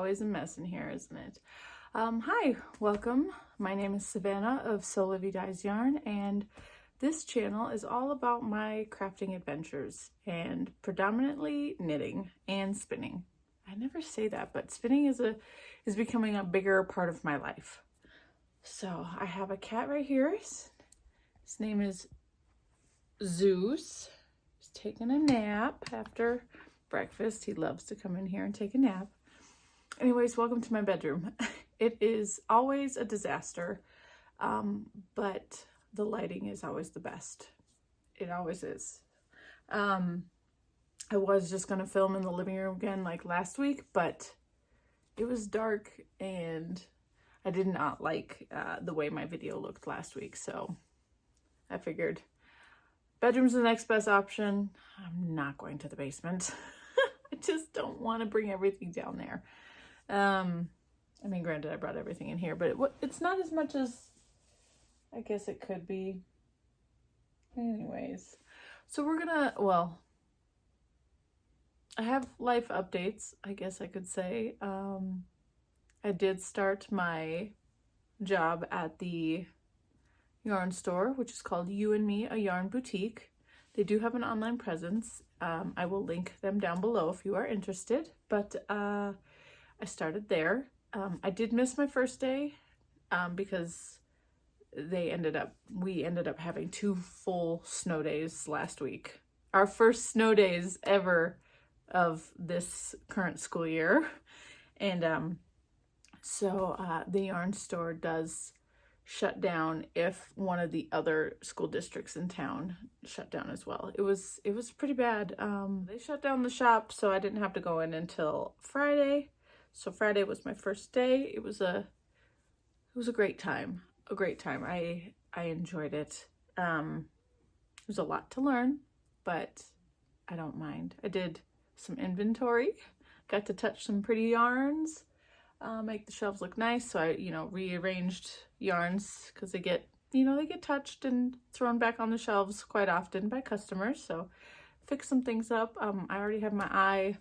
always a mess in here, isn't it? Hi, welcome. My name is Savannah of Sewlivi Dyes Yarn, and this channel is all about my crafting adventures and predominantly knitting and spinning. I never say that, but spinning is becoming a bigger part of my life. So I have a cat right here. His name is Zeus. He's taking a nap after breakfast. He loves to come in here and take a nap. Anyways, welcome to my bedroom. It is always a disaster, but the lighting is always the best. It always is. I was just going to film in the living room again like last week, but it was dark and I did not like the way my video looked last week, so I figured bedroom's the next best option. I'm not going to the basement. I just don't want to bring everything down there. I mean, granted, I brought everything in here, but it's not as much as I guess it could be. Anyways, so we're gonna, well, I have life updates, I guess I could say. I did start my job at the yarn store, which is called You and Me, a Yarn Boutique. They do have an online presence. I will link them down below if you are interested, but I started there. I did miss my first day because we ended up having 2 full snow days last week. Our first snow days ever of this current school year. And so the yarn store does shut down if one of the other school districts in town shut down as well. It was pretty bad. They shut down the shop, so I didn't have to go in until Friday. So Friday was my first day. It was a great time. A great time. I enjoyed it. It was a lot to learn, but I don't mind. I did some inventory, got to touch some pretty yarns, make the shelves look nice. So I, rearranged yarns because they get touched and thrown back on the shelves quite often by customers. So fix some things up. I already have my eye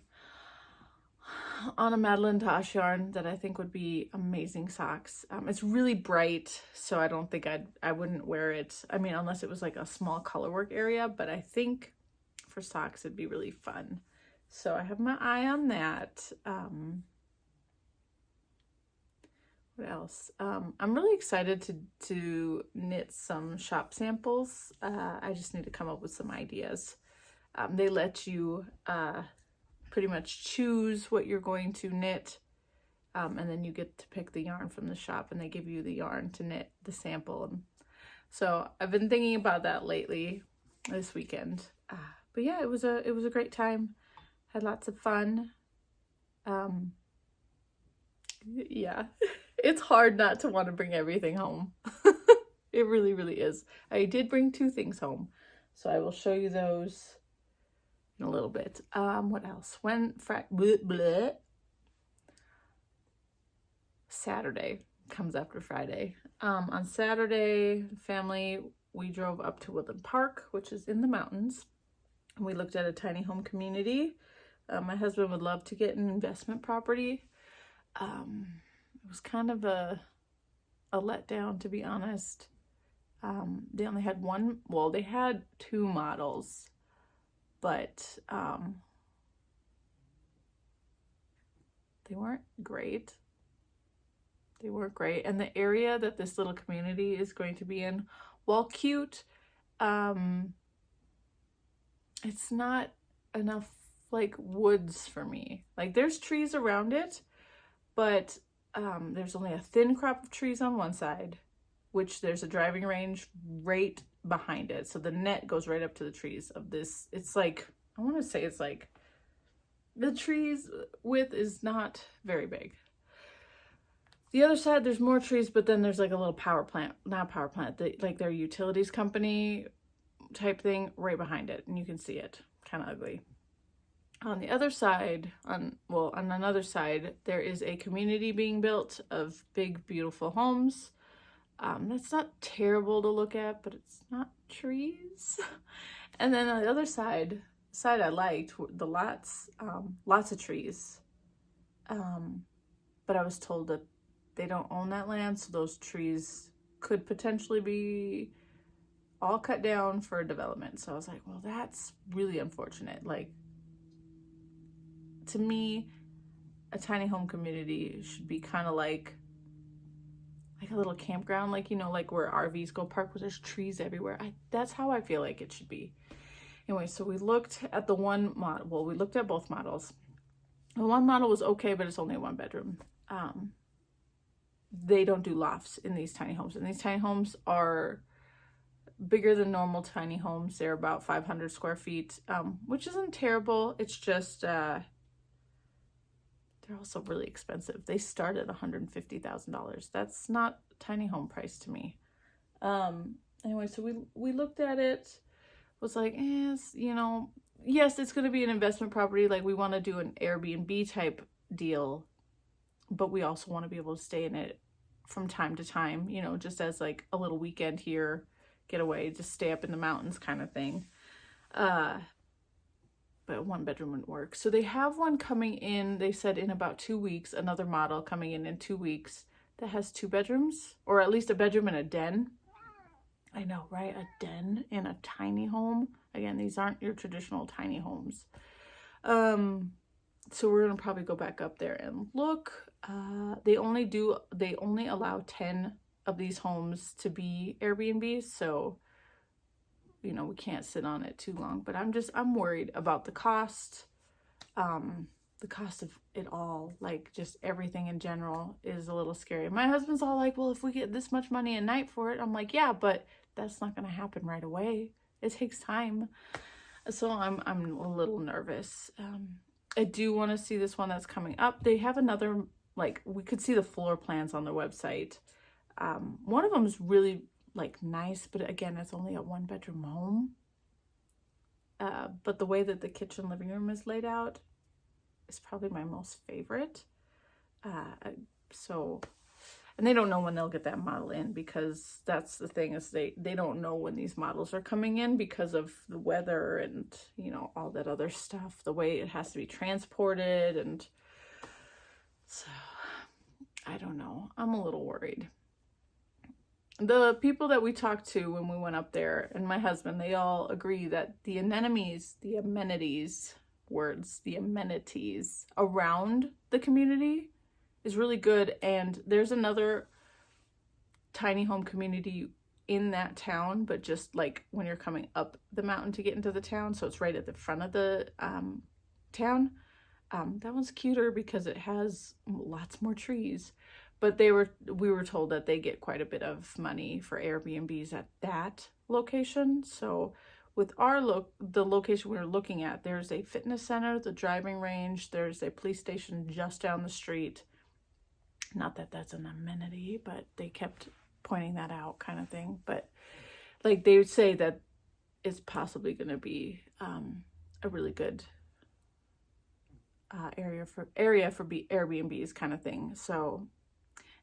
on a Madeline Tosh yarn that I think would be amazing socks. It's really bright, so I don't think I wouldn't wear it. I mean, unless it was like a small colorwork area, but I think for socks it'd be really fun. So I have my eye on that. What else? I'm really excited to knit some shop samples. I just need to come up with some ideas. They let you pretty much choose what you're going to knit, and then you get to pick the yarn from the shop, and they give you the yarn to knit the sample. And so I've been thinking about that lately this weekend. But yeah, it was a great time. Had lots of fun. Yeah, it's hard not to want to bring everything home. It really, really is. I did bring 2 things home, so I will show you those in a little bit. What else? Saturday comes after Friday. On Saturday, family, we drove up to Woodland Park, which is in the mountains. We looked at a tiny home community. My husband would love to get an investment property. It was kind of a letdown, to be honest. They only had they had 2 models, but they weren't great. And the area that this little community is going to be in, while cute, it's not enough like woods for me. Like, there's trees around it, but there's only a thin crop of trees on one side, which there's a driving range right behind it. So the net goes right up to the trees of this. It's like, I want to say it's like, the trees width is not very big. The other side, there's more trees, but then there's like a little like their utilities company type thing right behind it. And you can see it, kind of ugly. On the other side, on another side, there is a community being built of big, beautiful homes. That's not terrible to look at, but it's not trees. And then on the other side I liked the lots of trees. but I was told that they don't own that land, so those trees could potentially be all cut down for development. So I was like, well, that's really unfortunate. Like, to me, a tiny home community should be kind of like a little campground, like, you know, like where RVs go park, where there's trees everywhere. That's how I feel like it should be. Anyway, so we looked at the one model. Well, we looked at both models. The one model was okay, but it's only a 1-bedroom. They don't do lofts in these tiny homes, and these tiny homes are bigger than normal tiny homes. They're about 500 square feet, which isn't terrible. It's just they're also really expensive. They start at $150,000. That's not tiny home price to me. Anyway, so we looked at it, was like, you know, yes, it's going to be an investment property. Like, we want to do an Airbnb type deal, but we also want to be able to stay in it from time to time, you know, just as like a little weekend here, get away, just stay up in the mountains kind of thing. But 1-bedroom wouldn't work. So they have one coming in, they said in about 2 weeks, another model coming in 2 weeks that has 2 bedrooms, or at least a bedroom and a den. I know, right? A den in a tiny home. Again, these aren't your traditional tiny homes. So we're gonna probably go back up there and look. They only allow 10 of these homes to be Airbnbs, so you know, we can't sit on it too long. But I'm worried about the cost. The cost of it all, like just everything in general, is a little scary. My husband's all like, well, if we get this much money a night for it, I'm like, yeah, but that's not gonna happen right away. It takes time. So I'm a little nervous. I do want to see this one that's coming up. They have another, like, we could see the floor plans on their website. One of them is really like nice, but again, it's only a 1-bedroom home. But the way that the kitchen living room is laid out is probably my most favorite. And they don't know when they'll get that model in, because that's the thing, is they don't know when these models are coming in because of the weather and, you know, all that other stuff, the way it has to be transported. And so I don't know, I'm a little worried. The people that we talked to when we went up there, and my husband, they all agree that the amenities around the community is really good. And there's another tiny home community in that town, but just like when you're coming up the mountain to get into the town, so it's right at the front of the town. That one's cuter because it has lots more trees. But we were told that they get quite a bit of money for Airbnbs at that location. So with the location we were looking at, there's a fitness center, the driving range, there's a police station just down the street. Not that that's an amenity, but they kept pointing that out, kind of thing. But like, they would say that it's possibly going to be a really good area for Airbnbs kind of thing. So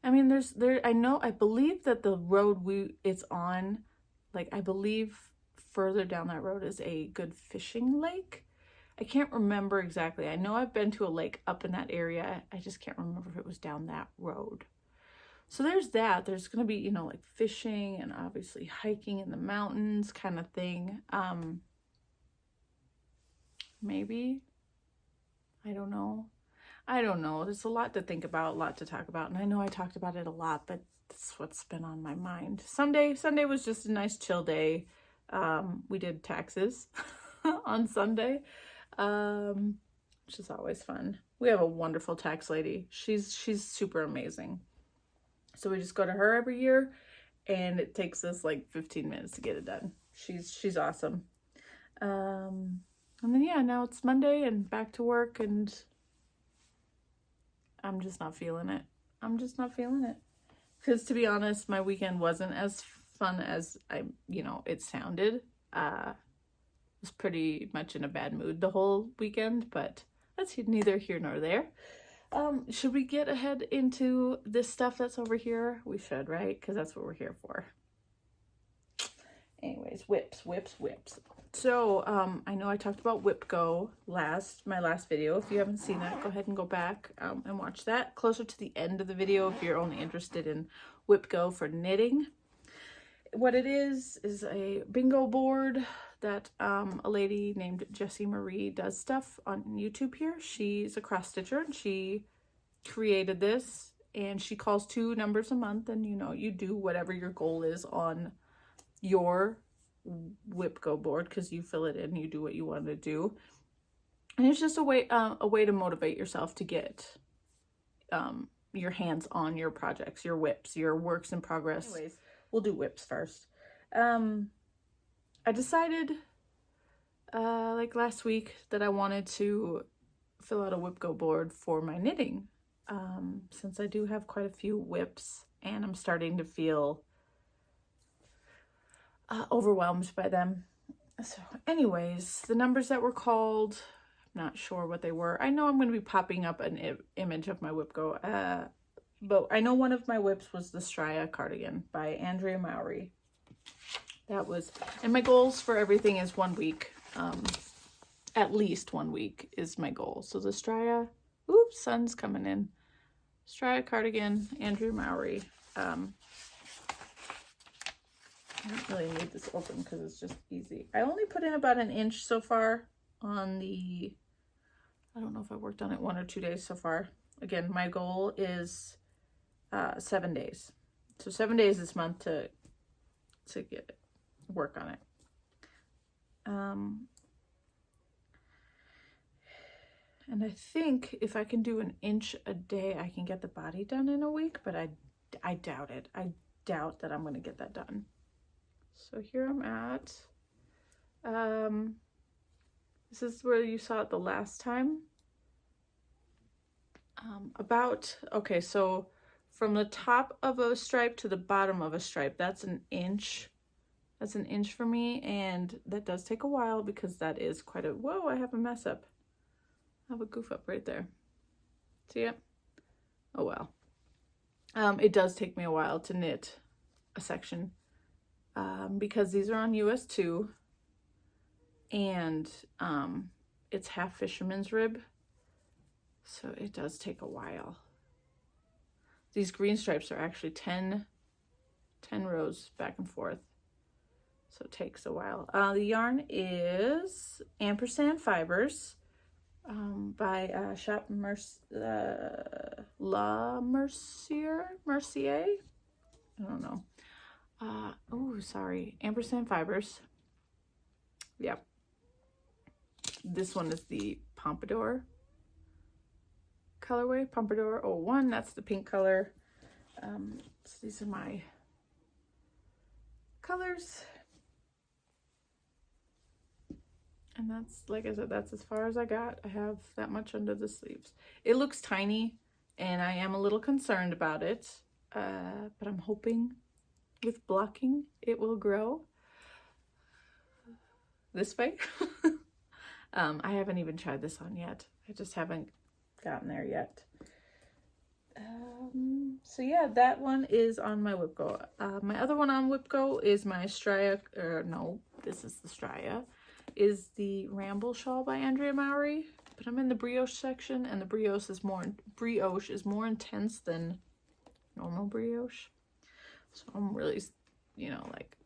I mean, I believe that the road it's on, like, I believe further down that road is a good fishing lake. I can't remember exactly. I know I've been to a lake up in that area. I just can't remember if it was down that road. So there's that. There's going to be, you know, like fishing and obviously hiking in the mountains kind of thing. Maybe. I don't know. There's a lot to think about, a lot to talk about. And I know I talked about it a lot, but that's what's been on my mind. Sunday was just a nice chill day. We did taxes on Sunday, which is always fun. We have a wonderful tax lady. She's super amazing. So we just go to her every year, and it takes us like 15 minutes to get it done. She's awesome. And then, yeah, now it's Monday and back to work, and I'm just not feeling it. Because to be honest, my weekend wasn't as fun as it sounded. I was pretty much in a bad mood the whole weekend, but that's neither here nor there. Should we get ahead into this stuff that's over here? We should, right? Because that's what we're here for. Anyways, anyways, whips. So, I know I talked about Whip Go my last video. If you haven't seen that, go ahead and go back and watch that. Closer to the end of the video if you're only interested in Whip Go for knitting. What it is a bingo board that a lady named Jessie Marie does stuff on YouTube here. She's a cross stitcher and she created this, and she calls 2 numbers a month, and you know, you do whatever your goal is on your Whip Go board, because you fill it in, you do what you want to do, and it's just a way to motivate yourself to get your hands on your projects, your whips, your works in progress. Anyways, we'll do whips first. I decided like last week that I wanted to fill out a Whip Go board for my knitting, since I do have quite a few whips and I'm starting to feel overwhelmed by them. So anyways, the numbers that were called, I'm not sure what they were. I know I'm going to be popping up an image of my Whip Go, but I know one of my whips was the Straya cardigan by Andrea Mowry. That was, and my goals for everything is 1 week. At least 1 week is my goal. So the Straya, oops, sun's coming in. Straya cardigan, Andrea Mowry. I don't really need this open because it's just easy. I only put in about 1 inch so far on the, I don't know if I worked on it 1 or 2 days so far. Again, my goal is 7 days. So 7 days this month to get work on it. And I think if I can do 1 inch a day, I can get the body done in a week, but I doubt it. I doubt that I'm going to get that done. So here I'm at, this is where you saw it the last time. Okay, so from the top of a stripe to the bottom of a stripe, that's 1 inch. That's 1 inch for me, and that does take a while because that is quite a, whoa, I have a mess up. I have a goof up right there. See it? Oh well. It does take me a while to knit a section, because these are on US 2, and it's half fisherman's rib, so it does take a while. These green stripes are actually 10 rows back and forth, so it takes a while. The yarn is Ampersand Fibers by Shop La Mercier? I don't know. Oh, sorry. Ampersand Fibers. Yep. This one is the Pompadour colorway. Pompadour 01. That's the pink color. So these are my colors. And that's, like I said, that's as far as I got. I have that much under the sleeves. It looks tiny, and I am a little concerned about it. But I'm hoping with blocking it will grow this way. I haven't even tried this on yet. I just haven't gotten there yet. So yeah, that one is on my Whip Go. My other one on Whip Go is my Straya, no, this is the Straya, is the Ramble Shawl by Andrea Mowry. But I'm in the brioche section, and the brioche is more intense than normal brioche. So I'm really, you know, like,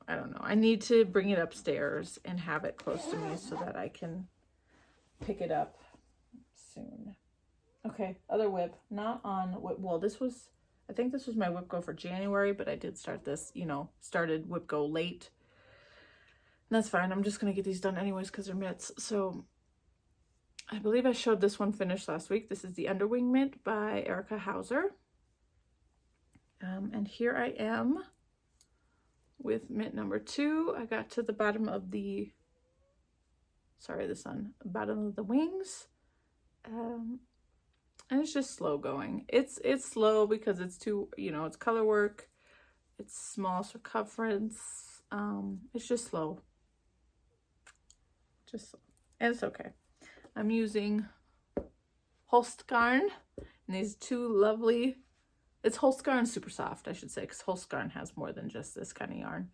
I don't know. I need to bring it upstairs and have it close to me so that I can pick it up soon. Okay, other whip, not on whip. Well, I think this was my Whip Go for January, but I did start this, you know, started Whip Go late. And that's fine. I'm just going to get these done anyways because they're mitts. So I believe I showed this one finished last week. This is the Underwing Mitt by Erica Hauser. And here I am with mitt number 2. I got to the bottom of the, bottom of the wings. And it's just slow going. It's slow because it's too, you know, it's color work. It's small circumference. It's just slow. And it's okay. I'm using Holst Garn, and these 2 lovely, it's Holst Garn Super Soft, I should say, because Holst Garn has more than just this kind of yarn.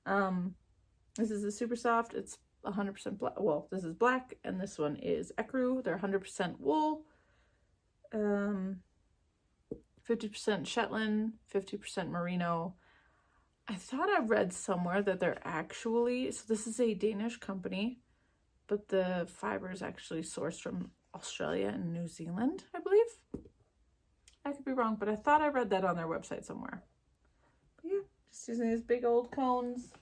This is a super soft. It's 100% black. Well, this is black, and this one is ecru. They're 100% wool. 50% Shetland, 50% merino. I thought I read somewhere that they're actually, so this is a Danish company, but the fiber is actually sourced from Australia and New Zealand, I believe. I could be wrong, but I thought I read that on their website somewhere. But yeah, just using these big old cones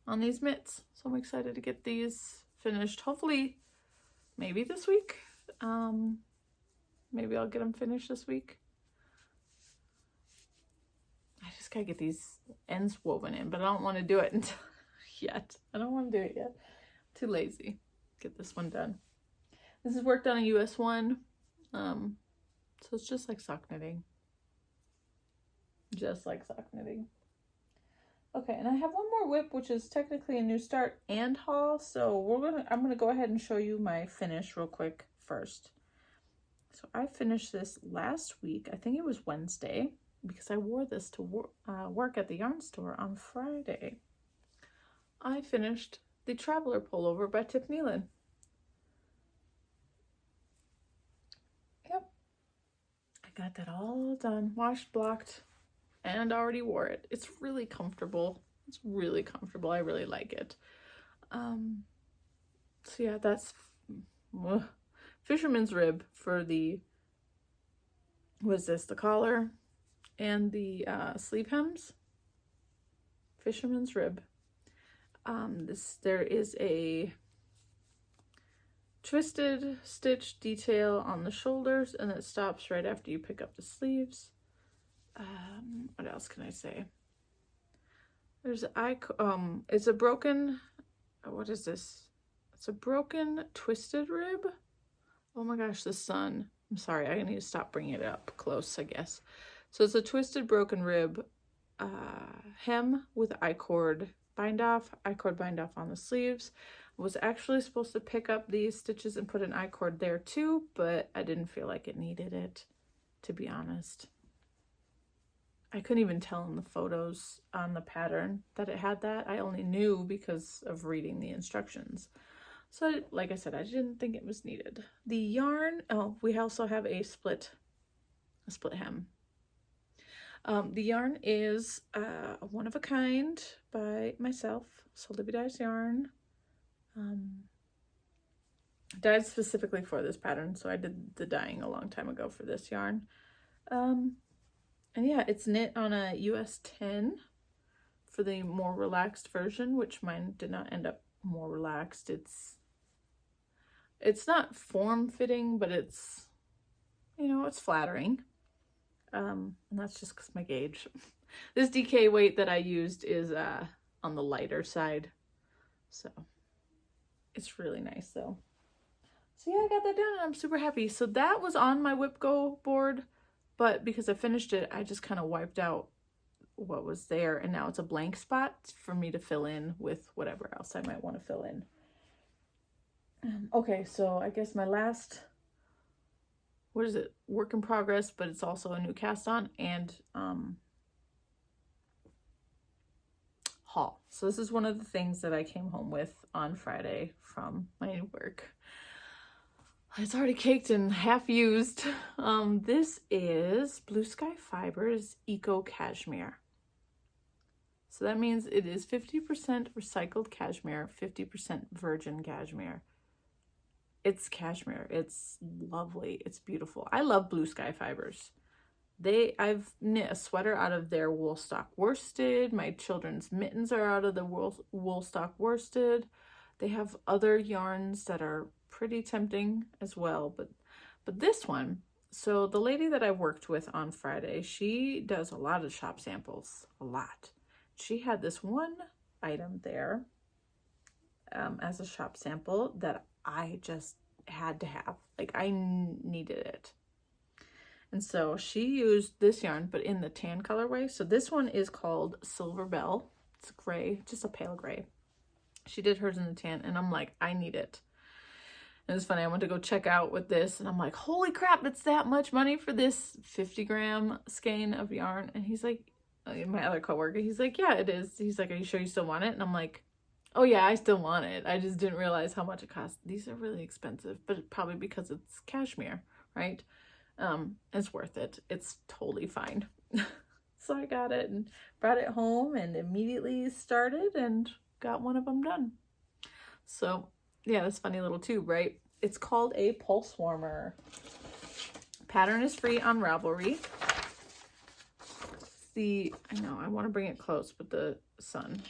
on these mitts. So I'm excited to get these finished. Hopefully, maybe this week. Maybe I'll get them finished this week. I just gotta get these ends woven in, but I don't want to do it until yet. I don't want to do it yet. I'm too lazy. Get this one done. This is worked on a US one. So it's just like sock knitting. Just like sock knitting. Okay, and I have one more whip, which is technically a new start and haul. So I'm gonna go ahead and show you my finish real quick first. So I finished this last week. I think it was Wednesday, because I wore this to work at the yarn store on Friday. I finished the Traveler Pullover by Tip Nealon. Yep. I got that all done, washed, blocked, and already wore it. It's really comfortable. It's really comfortable. I really like it. So yeah, that's fisherman's rib for the, was this the collar and the sleeve hems. Fisherman's rib. There is a twisted stitch detail on the shoulders, and it stops right after you pick up the sleeves. What else can I say? There's it's a broken, what is this? It's a broken twisted rib. Oh my gosh, the sun. I'm sorry, I need to stop bringing it up close, I guess. So it's a twisted broken rib hem with I-cord bind off on the sleeves. I was actually supposed to pick up these stitches and put an I-cord there too, but I didn't feel like it needed it, to be honest. I couldn't even tell in the photos on the pattern that it had that. I only knew because of reading the instructions. So like I said, I didn't think it was needed. The yarn, oh, we also have a split hem. The yarn is one of a kind by myself, Sewlivi dyes yarn. Dyed specifically for this pattern, so I did the dyeing a long time ago for this yarn. And yeah, it's knit on a US 10 for the more relaxed version, which mine did not end up more relaxed. It's not form-fitting, but it's, you know, it's flattering. And that's just because my gauge. This DK weight that I used is on the lighter side, so it's really nice though. So yeah, I got that done and I'm super happy. So that was on my Whip Go board, but because I finished it, I just kind of wiped out what was there, and now it's a blank spot for me to fill in with whatever else I might want to fill in. Okay, so I guess my last, what is it, work in progress, but it's also a new cast on and haul. So this is one of the things that I came home with on Friday from my new work. It's already caked and half used. This is Blue Sky Fibers Eco Cashmere. So that means it is 50% recycled cashmere, 50% virgin cashmere. It's cashmere. It's lovely. It's beautiful. I love Blue Sky Fibers. I've knit a sweater out of their woolstock worsted. My children's mittens are out of the woolstock worsted. They have other yarns that are pretty tempting as well, but this one, so the lady that I worked with on Friday, she does a lot of shop samples, a lot. She had this one item there as a shop sample that I just had to have. Like, I needed it. And so she used this yarn, but in the tan colorway. So this one is called Silver Bell. It's gray, just a pale gray. She did hers in the tan, and I'm like, I need it. And it's funny, I went to go check out with this, and I'm like, holy crap, it's that much money for this 50-gram skein of yarn. And he's like, my other coworker, he's like, yeah, it is. He's like, are you sure you still want it? And I'm like, oh yeah, I still want it. I just didn't realize how much it cost. These are really expensive, but probably because it's cashmere, right? It's worth it. It's totally fine. So I got it and brought it home and immediately started and got one of them done. So yeah, this funny little tube, right? It's called a pulse warmer. Pattern is free on Ravelry. I know I want to bring it close with the sun.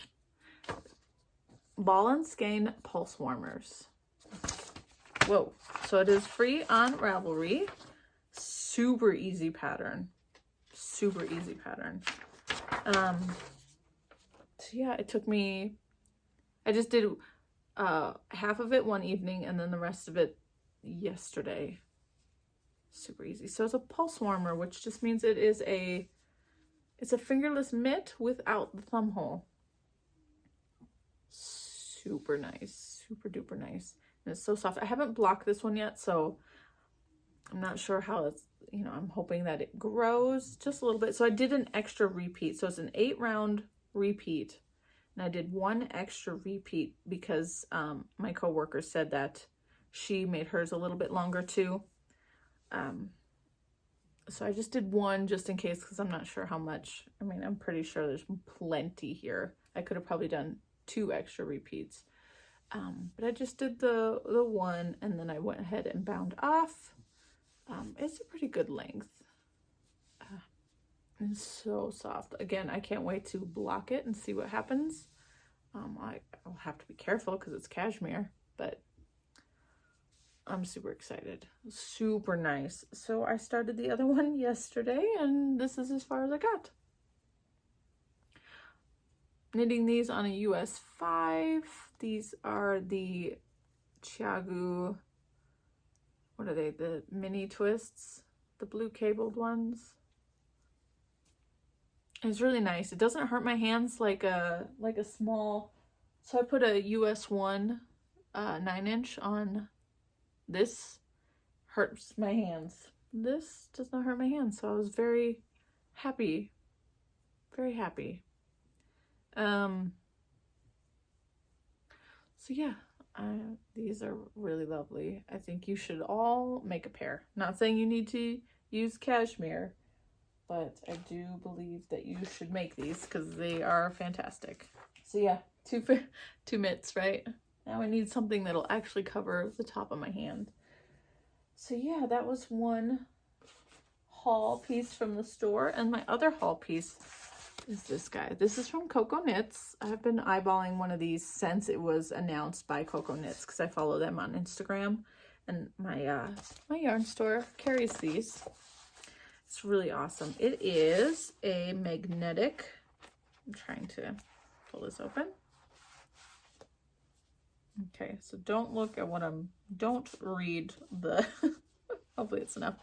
Ball and skein pulse warmers. Whoa. So it is free on Ravelry. Super easy pattern. Super easy pattern. So yeah, it took me, I just did half of it one evening and then the rest of it yesterday. Super easy. So it's a pulse warmer, which just means it's a fingerless mitt without the thumb hole. Super nice, super duper nice. And it's so soft. I haven't blocked this one yet, so I'm not sure how it's, you know, I'm hoping that it grows just a little bit. So I did an extra repeat. So it's an 8-round repeat. And I did one extra repeat because my coworker said that she made hers a little bit longer too. So I just did one just in case, because I'm not sure how much. I mean, I'm pretty sure there's plenty here. I could have probably done 2 extra repeats. But I just did the one, and then I went ahead and bound off. It's a pretty good length. It's so soft. Again, I can't wait to block it and see what happens. I'll have to be careful because it's cashmere, but I'm super excited. Super nice. So I started the other one yesterday, and this is as far as I got. Knitting these on a US 5. These are the Chiagu, what are they? The mini twists, the blue cabled ones. It's really nice. It doesn't hurt my hands like a small. So I put a US 1 9-inch on. This hurts my hands. This does not hurt my hands, so I was very happy. Very happy. So yeah, these are really lovely. I think you should all make a pair. Not saying you need to use cashmere, but I do believe that you should make these because they are fantastic. So yeah, two mitts, right? Now I need something that'll actually cover the top of my hand. So yeah, that was one haul piece from the store. And my other haul piece is this guy. This is from Coco Knits. I've been eyeballing one of these since it was announced by Coco Knits because I follow them on Instagram. And my my yarn store carries these. It's really awesome. It is a magnetic. I'm trying to pull this open. Okay, so don't look at what don't read the, hopefully it's enough.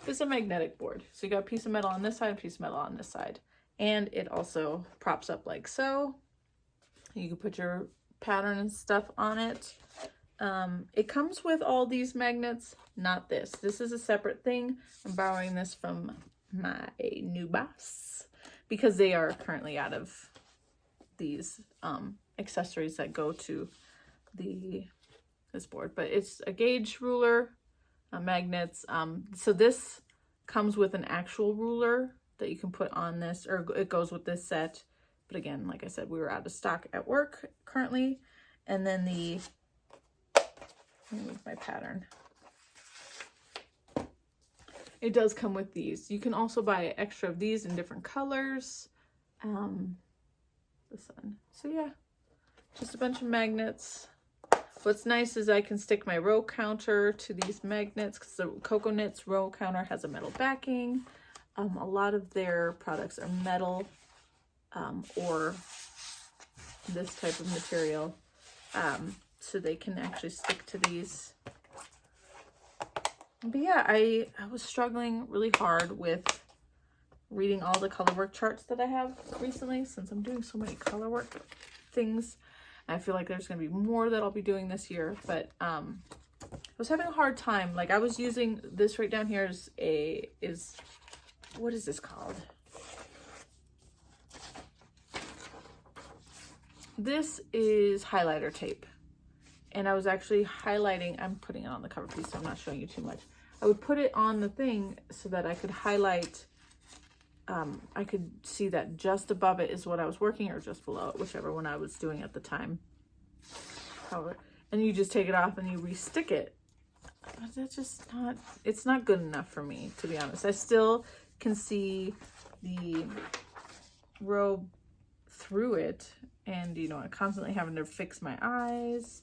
It's a magnetic board. So you got a piece of metal on this side, a piece of metal on this side. And it also props up like so. You can put your pattern and stuff on it. It comes with all these magnets, not this. This is a separate thing. I'm borrowing this from my new boss because they are currently out of these accessories that go to this board, but it's a gauge ruler, magnets. So this comes with an actual ruler that you can put on this, or it goes with this set. But again, like I said, we were out of stock at work currently. And then let me move my pattern. It does come with these. You can also buy extra of these in different colors. The sun. So yeah, just a bunch of magnets. What's nice is I can stick my row counter to these magnets because the Coco Knits row counter has a metal backing. A lot of their products are metal or this type of material. So they can actually stick to these. But yeah, I was struggling really hard with reading all the colorwork charts that I have recently since I'm doing so many colorwork things. I feel like there's going to be more that I'll be doing this year, but I was having a hard time. Like I was using this right down here is what is this called? this is highlighter tape. And I was actually highlighting, I'm putting it on the cover piece, so I'm not showing you too much. I would put it on the thing so that I could highlight, I could see that just above it is what I was working, or just below it, whichever one I was doing at the time. However, and you just take it off and you re-stick it. But that's just not, it's not good enough for me, to be honest. I still can see the robe through it, and you know, I'm constantly having to fix my eyes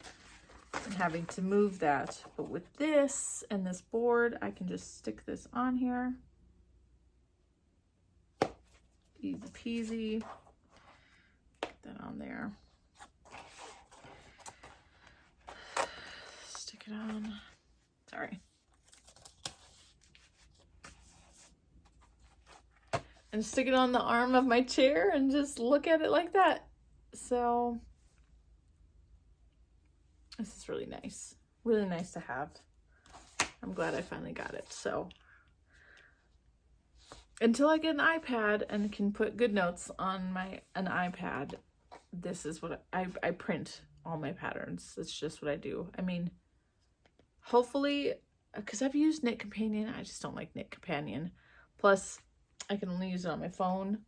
and having to move that. But with this and this board, I can just stick this on here. Easy peasy. Put that on there. Stick it on. Sorry. And stick it on the arm of my chair and just look at it like that. So this is really nice to have. I'm glad I finally got it. So until I get an iPad and can put good notes on an iPad, this is what I print all my patterns. It's just what I do. I mean, hopefully, because I've used Knit Companion, I just don't like Knit Companion. Plus, I can only use it on my phone,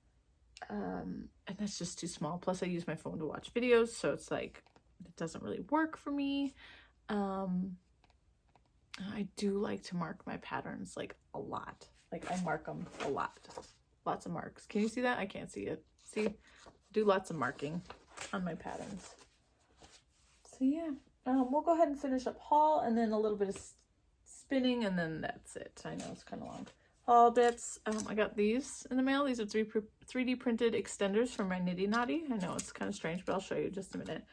and that's just too small. Plus, I use my phone to watch videos, so it's like, it doesn't really work for me. I do like to mark my patterns, like, a lot. Like, I mark them a lot. Lots of marks. Can you see that? I can't see it. See? I do lots of marking on my patterns. So, yeah. We'll go ahead and finish up haul, and then a little bit of spinning, and then that's it. I know it's kind of long. Haul bits. I got these in the mail. These are 3D printed extenders from my Nitty Knotty. I know it's kind of strange, but I'll show you in just a minute.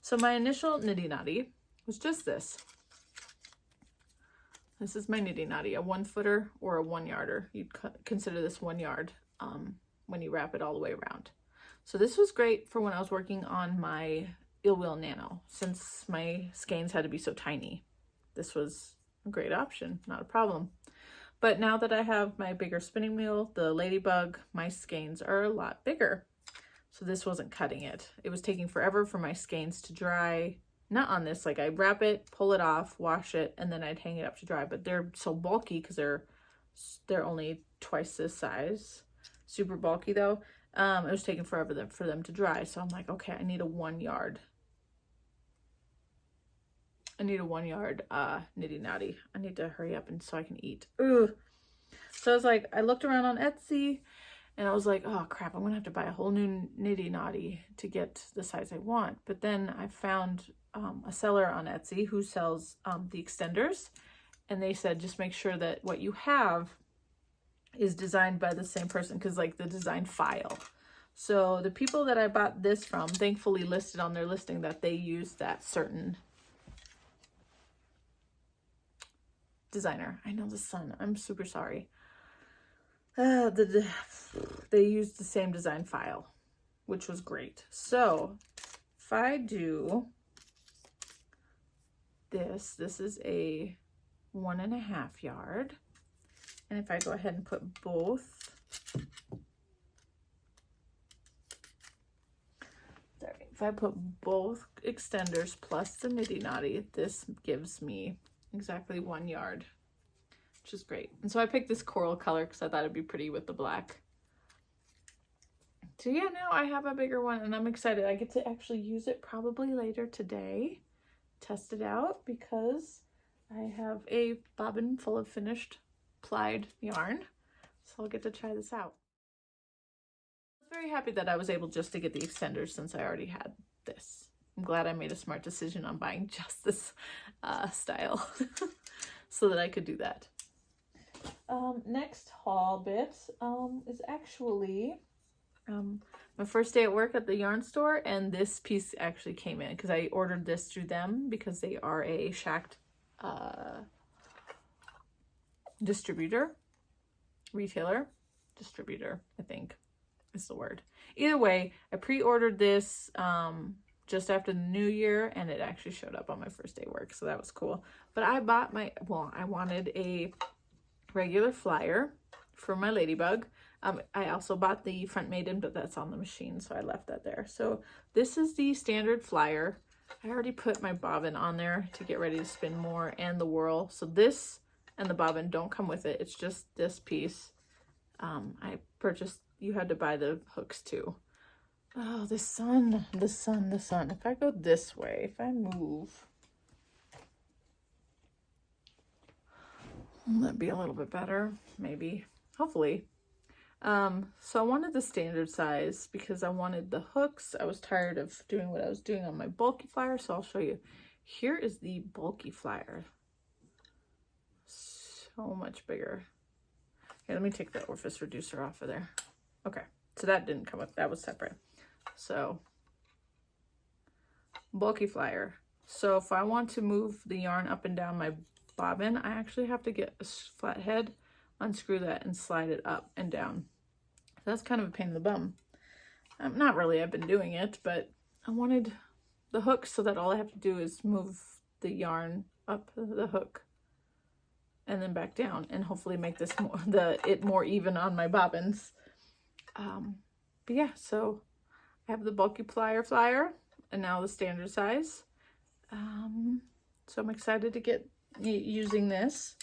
So my initial Nitty Knotty was just this. This is my Nitty Knotty, a 1-footer or a 1-yarder. You'd consider this 1 yard when you wrap it all the way around. So this was great for when I was working on my Ill Will Nano, since my skeins had to be so tiny. This was a great option, not a problem. But now that I have my bigger spinning wheel, the Ladybug, my skeins are a lot bigger. So this wasn't cutting it. It was taking forever for my skeins to dry. Not on this, like I wrap it, pull it off, wash it, and then I'd hang it up to dry. But they're so bulky because they're only twice this size. Super bulky though. It was taking forever for them to dry. So I'm like, okay, I need a 1 yard. I need a 1 yard Nitty Knotty. I need to hurry up and so I can eat. Ugh. So I was like, I looked around on Etsy and I was like, oh crap, I'm gonna have to buy a whole new Nitty Knotty to get the size I want. But then I found a seller on Etsy who sells the extenders, and they said just make sure that what you have is designed by the same person, because like the design file. So the people that I bought this from thankfully listed on their listing that they use that certain designer. I know the sun. I'm super sorry. They used the same design file, which was great. So if I do this is a 1.5 yard. And if I go ahead and put both, if I put both extenders plus the Nitty Knotty, this gives me exactly 1 yard, which is great. And so I picked this coral color because I thought it'd be pretty with the black. So yeah, now I have a bigger one and I'm excited. I get to actually use it probably later today, test it out, because I have a bobbin full of finished plied yarn. So I'll get to try this out. I was very happy that I was able just to get the extenders since I already had this. I'm glad I made a smart decision on buying just this style so that I could do that. Next haul bit is actually my first day at work at the yarn store, and this piece actually came in because I ordered this through them because they are a Shacked retailer, I think is the word. Either way, I pre-ordered this just after the new year, and it actually showed up on my first day at work, so that was cool. But I bought I wanted a regular flyer for my Ladybug. I also bought the Front Maiden, but that's on the machine, so I left that there. So this is the standard flyer. I already put my bobbin on there to get ready to spin more, and the whirl. So this and the bobbin don't come with it. It's just this piece. I purchased, you had to buy the hooks too. Oh, the sun, the sun, the sun. If I go this way, if I move, that'd be a little bit better, maybe, hopefully. So I wanted the standard size because I wanted the hooks. I was tired of doing what I was doing on my bulky flyer, so I'll show you. Here is the bulky flyer. So much bigger. Okay, let me take the Orifice Reducer off of there. Okay, so that didn't come with, that was separate. So, bulky flyer. So if I want to move the yarn up and down my bobbin, I actually have to get a flat head, unscrew that, and slide it up and down. That's kind of a pain in the bum. Not really, I've been doing it, but I wanted the hook so that all I have to do is move the yarn up the hook and then back down, and hopefully make this more even on my bobbins. But yeah, so I have the bulky flyer and now the standard size. So I'm excited to get using this.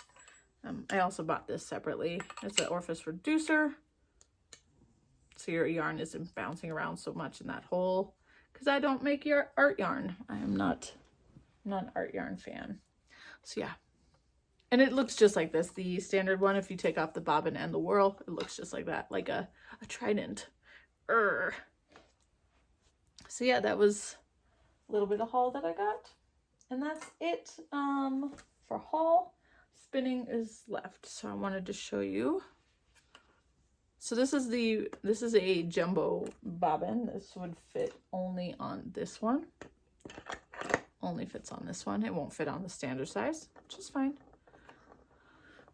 I also bought this separately. It's an Orifice Reducer, so your yarn isn't bouncing around so much in that hole, because I don't make your art yarn. I am not an art yarn fan. So yeah, and it looks just like this. The standard one, if you take off the bobbin and the whirl, it looks just like that, like a trident. So yeah, that was a little bit of haul that I got, and that's it for haul. Spinning is left, so I wanted to show you. So this is a jumbo bobbin. This would fit only on this one. Only fits on this one. It won't fit on the standard size, which is fine.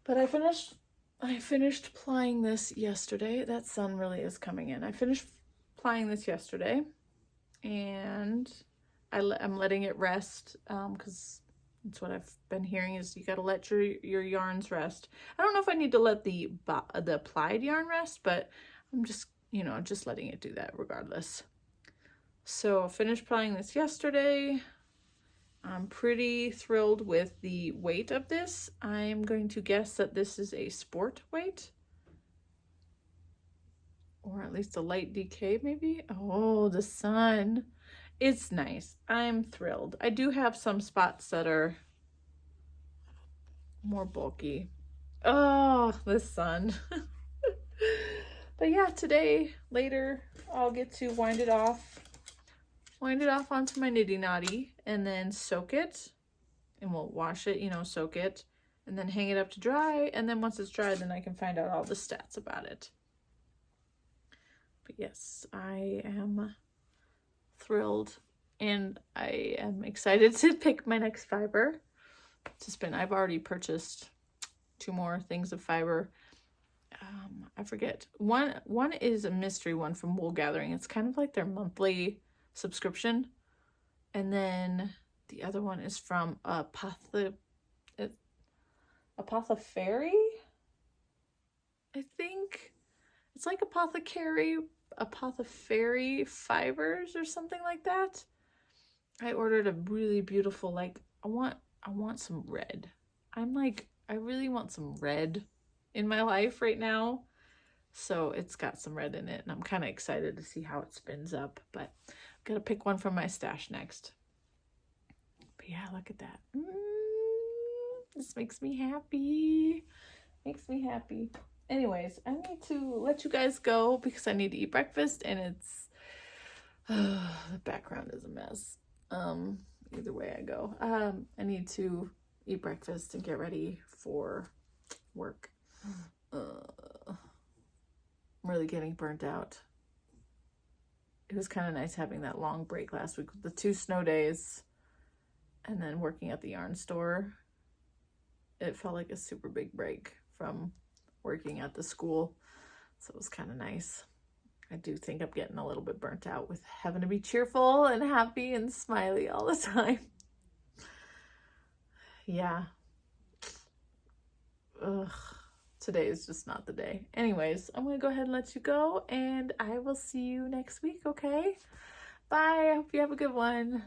But I finished plying this yesterday. That sun really is coming in. I finished plying this yesterday, and I'm letting it rest because that's what I've been hearing, is you got to let your yarns rest. I don't know if I need to let the plied yarn rest, but I'm just, just letting it do that regardless. So I finished plying this yesterday. I'm pretty thrilled with the weight of this. I'm going to guess that this is a sport weight, or at least a light DK maybe. Oh, the sun. It's nice. I'm thrilled. I do have some spots that are more bulky. Oh, the sun. But yeah, later, I'll get to wind it off onto my niddy noddy, and then soak it, and we'll wash it, soak it, and then hang it up to dry. And then once it's dry, then I can find out all the stats about it. But yes, I am thrilled, and I am excited to pick my next fiber to spin. I've already purchased 2 more things of fiber. I forget, one is a mystery one from Wool Gathering. It's kind of like their monthly subscription, and then the other one is from Apothecary, I think. It's like Apothecary fibers or something like that. I ordered a really beautiful, I want some red. I really want some red in my life right now. So it's got some red in it, and I'm kind of excited to see how it spins up, but I'm gonna pick one from my stash next. But yeah, look at that. This makes me happy. Anyways, I need to let you guys go because I need to eat breakfast, and it's the background is a mess. Either way I go, I need to eat breakfast and get ready for work. I'm really getting burnt out. It was kind of nice having that long break last week with the 2 snow days and then working at the yarn store. It felt like a super big break from working at the school, so it was kind of nice. I do think I'm getting a little bit burnt out with having to be cheerful and happy and smiley all the time. Yeah. Ugh. today is just not the day. Anyways, I'm gonna go ahead and let you go, and I will see you next week, okay? Bye. I hope you have a good one.